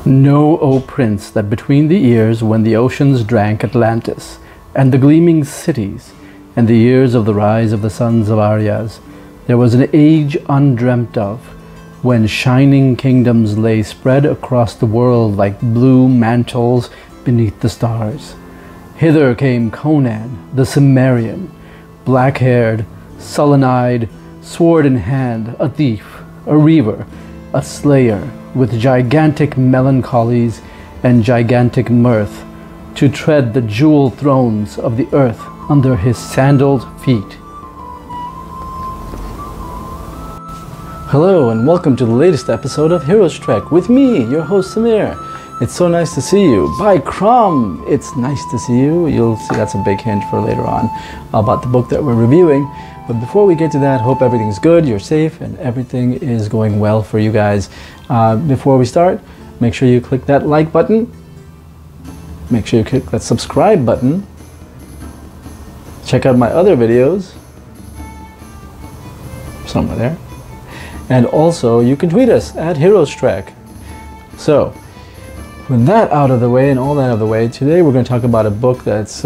Know, O Prince, that between the years when the oceans drank Atlantis, and the gleaming cities, and the years of the rise of the sons of Aryas, there was an age undreamt of, when shining kingdoms lay spread across the world like blue mantles beneath the stars. Hither came Conan, the Cimmerian, black-haired, sullen-eyed, sword in hand, a thief, a reaver, a slayer, with gigantic melancholies and gigantic mirth, to tread the jewel thrones of the earth under his sandaled feet. Hello and welcome to the latest episode of Heroes Trek with me, your host Samir. It's so nice to see you. By Crom, it's nice to see you. You'll see that's a big hint for later on about the book that we're reviewing. But before we get to that, hope everything's good, you're safe, and everything is going well for you guys. Before we start, make sure you click that like button. Make sure you click that subscribe button. Check out my other videos. Somewhere there. And also, you can tweet us at Heroes Trek. So, with that out of the way and all that out of the way, today we're going to talk about a book that's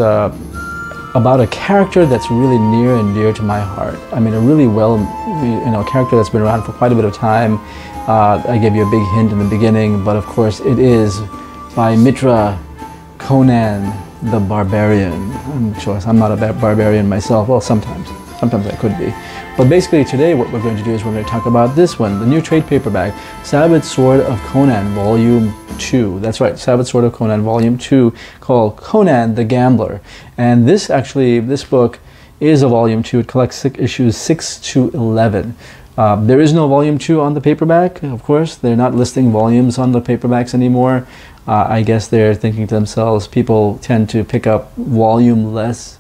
about a character that's really near and dear to my heart. I mean, a really character that's been around for quite a bit of time. I gave you a big hint in the beginning, but of course it is by Mitra Conan the Barbarian. I'm sure I'm not a barbarian myself. Well, sometimes I could be. But basically today what we're going to do is we're going to talk about this one, the new trade paperback, SAVAGE Sword of Conan, Volume 2. That's right, SAVAGE Sword of Conan, Volume 2, called Conan the Gambler. And this book is a Volume 2. It collects issues 6 to 11. There is no Volume 2 on the paperback, of course. They're not listing volumes on the paperbacks anymore. I guess they're thinking to themselves, people tend to pick up volume-less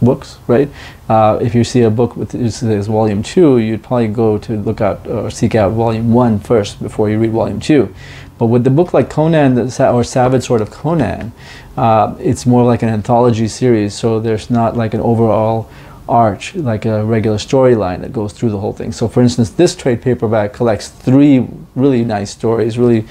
books, right? If you see a book with this Volume 2, you'd probably go to look out or seek out Volume 1 first before you read Volume 2. But with the book like Conan or SAVAGE Sword of Conan, it's more like an anthology series, so there's not like an overall arch, like a regular storyline that goes through the whole thing. So for instance, this trade paperback collects 3 really nice stories, really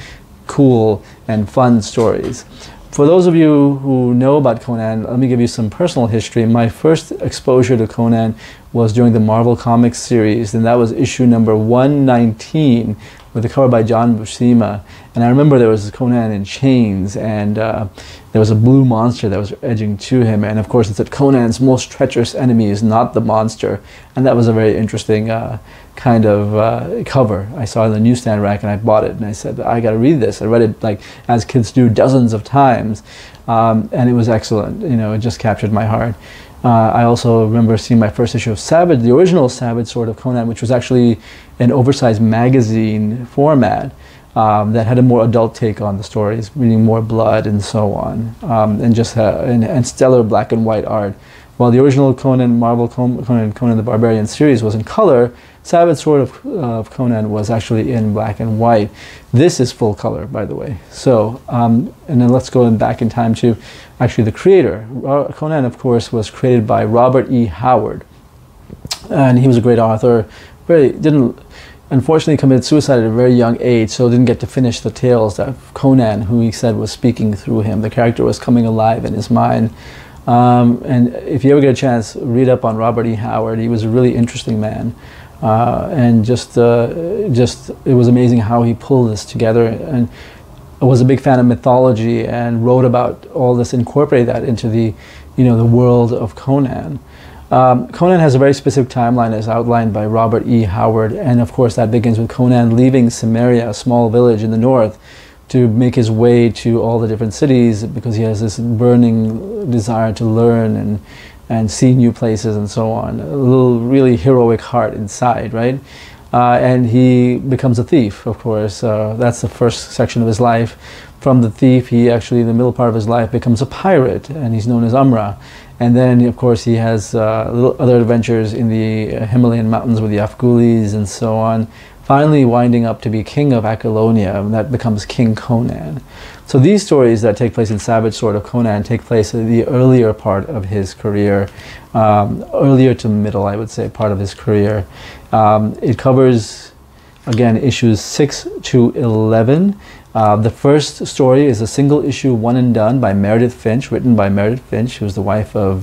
cool and fun stories. For those of you who know about Conan, let me give you some personal history. My first exposure to Conan was during the Marvel Comics series, and that was issue number 119 with the cover by John Buscema. And I remember there was Conan in chains, and there was a blue monster that was edging to him. And of course it said Conan's most treacherous enemy is not the monster. And that was a very interesting kind of cover. I saw it in the newsstand rack and I bought it and I said, I gotta read this. I read it like as kids do dozens of times, and it was excellent. You know, it just captured my heart. I also remember seeing my first issue of Savage, the original SAVAGE Sword of Conan, which was actually an oversized magazine format that had a more adult take on the stories, meaning more blood and so on, and stellar black and white art. While the original Marvel Conan the Barbarian series was in color, SAVAGE Sword of Conan was actually in black and white. This is full color, by the way. So, and then let's go back in time to actually the creator. Conan, of course, was created by Robert E. Howard. And he was a great author. Unfortunately committed suicide at a very young age, so didn't get to finish the tales that Conan, who he said was speaking through him. The character was coming alive in his mind. And if you ever get a chance, read up on Robert E. Howard. He was a really interesting man. And it was amazing how he pulled this together, and I was a big fan of mythology and wrote about all this, incorporated that into the world of Conan. Conan has a very specific timeline as outlined by Robert E. Howard, and of course that begins with Conan leaving Cimmerian, a small village in the north, to make his way to all the different cities because he has this burning desire to learn and see new places and so on. A little really heroic heart inside, right? And he becomes a thief, of course. That's the first section of his life. From the thief, he actually, in the middle part of his life, becomes a pirate, and he's known as Umra. And then, of course, he has other adventures in the Himelian Mountains with the Afghulis and so on. Finally winding up to be king of Aquilonia, and that becomes King Conan. So these stories that take place in SAVAGE Sword of Conan take place in the earlier part of his career, earlier to middle, I would say, part of his career. It covers, again, issues 6 to 11. The first story is a single issue one and done by Meredith Finch, written by Meredith Finch, who's the wife of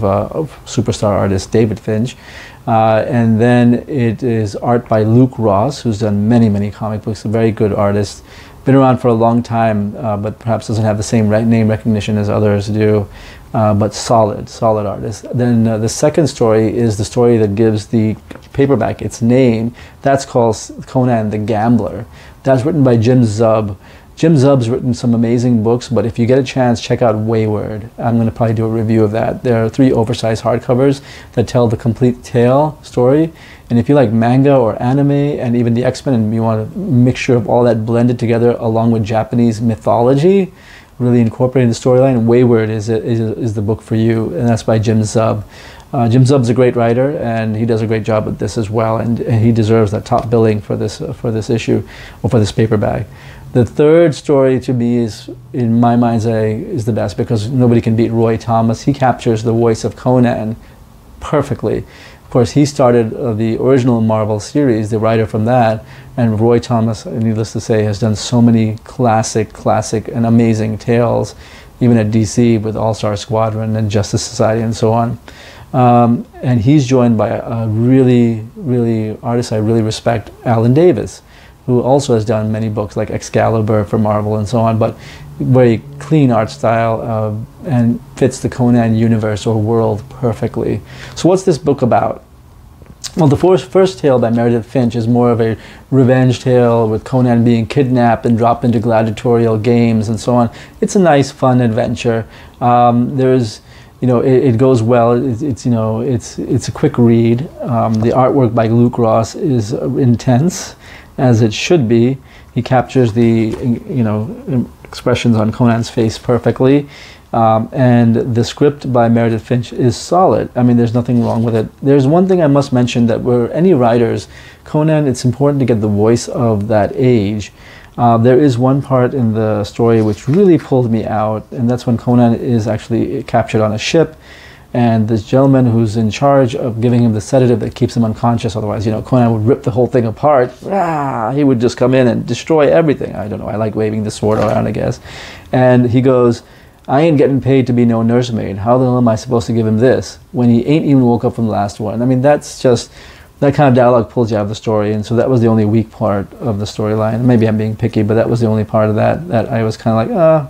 superstar artist David Finch. And then it is art by Luke Ross, who's done many, many comic books, a very good artist. Been around for a long time, but perhaps doesn't have the same name recognition as others do, but solid artist. Then the second story is the story that gives the paperback its name. That's called Conan the Gambler. That's written by Jim Zub. Jim Zub's written some amazing books, but if you get a chance, check out Wayward. I'm going to probably do a review of that. There are 3 oversized hardcovers that tell the complete tale story. And if you like manga or anime and even the X-Men and you want a mixture of all that blended together along with Japanese mythology, really incorporating the storyline, Wayward is the book for you, and that's by Jim Zub. Jim Zub's a great writer, and he does a great job with this as well, and he deserves that top billing for this issue, or for this paperback. The third story to me is, in my mind's eye, is the best because nobody can beat Roy Thomas. He captures the voice of Conan perfectly. Of course, he started the original Marvel series, the writer from that, and Roy Thomas, needless to say, has done so many classic and amazing tales, even at DC with All-Star Squadron and Justice Society and so on. And he's joined by a really artist I really respect, Alan Davis, who also has done many books like Excalibur for Marvel and so on, but very clean art style and fits the Conan universe or world perfectly. So what's this book about? Well, the first tale by Meredith Finch is more of a revenge tale with Conan being kidnapped and dropped into gladiatorial games and so on. It's a nice, fun adventure. There's, it goes well. It's a quick read. The artwork by Luke Ross is intense, as it should be. He captures the, expressions on Conan's face perfectly. And the script by Meredith Finch is solid. I mean, there's nothing wrong with it. There's one thing I must mention, that where any writers, Conan, it's important to get the voice of that age. There is one part in the story which really pulled me out, and that's when Conan is actually captured on a ship, and this gentleman who's in charge of giving him the sedative that keeps him unconscious, otherwise, Conan would rip the whole thing apart. He would just come in and destroy everything. I don't know, I like waving the sword around, I guess. And he goes, "I ain't getting paid to be no nursemaid. How the hell am I supposed to give him this?" When he ain't even woke up from the last one. I mean, that's just, that kind of dialogue pulls you out of the story, and so that was the only weak part of the storyline. Maybe I'm being picky, but that was the only part of that I was kind of like,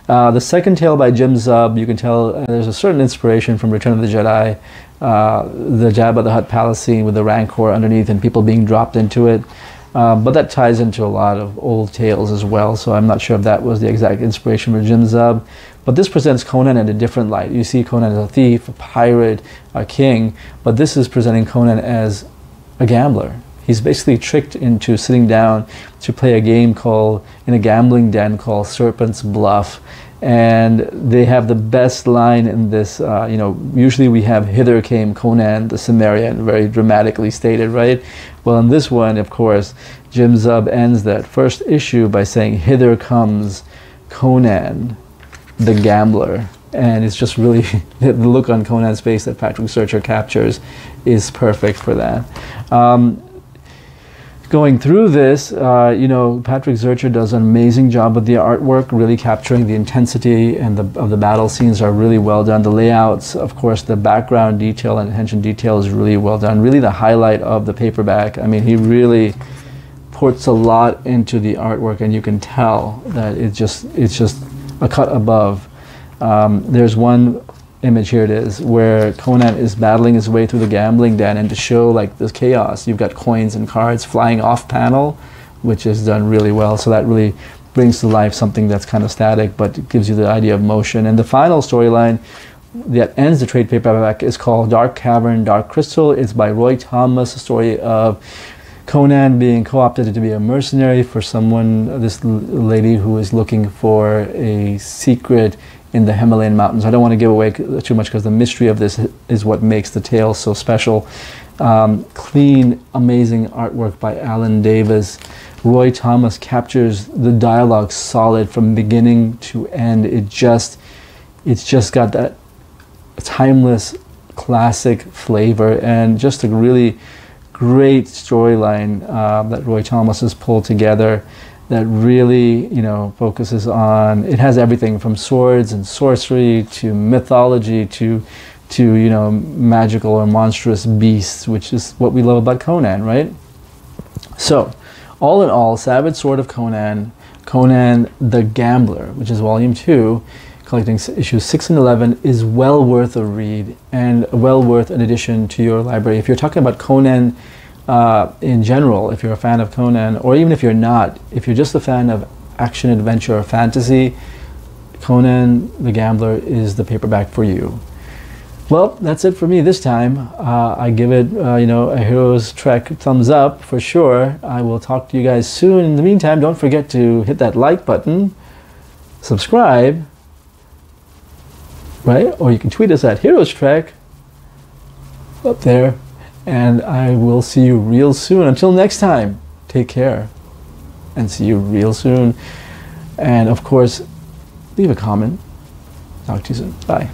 The second tale by Jim Zub, you can tell there's a certain inspiration from Return of the Jedi, the Jabba the Hutt palace scene with the Rancor underneath and people being dropped into it. But that ties into a lot of old tales as well, so I'm not sure if that was the exact inspiration for Jim Zub. But this presents Conan in a different light. You see Conan as a thief, a pirate, a king, but this is presenting Conan as a gambler. He's basically tricked into sitting down to play a game in a gambling den called Serpent's Bluff. And they have the best line in this, usually we have "Hither came Conan the Cimmerian," very dramatically stated, right? Well, in this one, of course, Jim Zub ends that first issue by saying, "Hither comes Conan the Gambler." And it's just really, the look on Conan's face that Patrick Zircher captures is perfect for that. Going through this, Patrick Zircher does an amazing job with the artwork, really capturing the intensity and of the battle scenes are really well done. The layouts, of course, the background detail and attention detail is really well done. Really the highlight of the paperback. I mean, he really puts a lot into the artwork, and you can tell that it's just a cut above. There's one image, here it is, where Conan is battling his way through the gambling den, and to show like this chaos, you've got coins and cards flying off panel, which is done really well. So that really brings to life something that's kind of static, but it gives you the idea of motion. And the final storyline that ends the trade paperback is called Dark Cavern, Dark Crystal. It's by Roy Thomas, a story of Conan being co-opted to be a mercenary for this lady who is looking for a secret in the Himelian Mountains. I don't want to give away too much because the mystery of this is what makes the tale so special. Clean, amazing artwork by Alan Davis. Roy Thomas captures the dialogue solid from beginning to end. It's just got that timeless, classic flavor, and just a really great storyline that Roy Thomas has pulled together. that really, you know, focuses on, it has everything from swords and sorcery to mythology to you know, magical or monstrous beasts, which is what we love about Conan, right? So, all in all, Savage Sword of Conan, Conan the Gambler, which is volume 2, collecting issues 6 and 11, is well worth a read and well worth an addition to your library. If you're talking about Conan in general, if you're a fan of Conan, or even if you're not, if you're just a fan of action, adventure, or fantasy, Conan the Gambler is the paperback for you. Well, that's it for me this time. I give it, you know, a Hero's Trek thumbs up for sure. I will talk to you guys soon. In the meantime, don't forget to hit that like button, subscribe, right? Or you can tweet us at Hero's Trek up there. And I will see you real soon. Until next time, take care and see you real soon. And of course, leave a comment. Talk to you soon. Bye.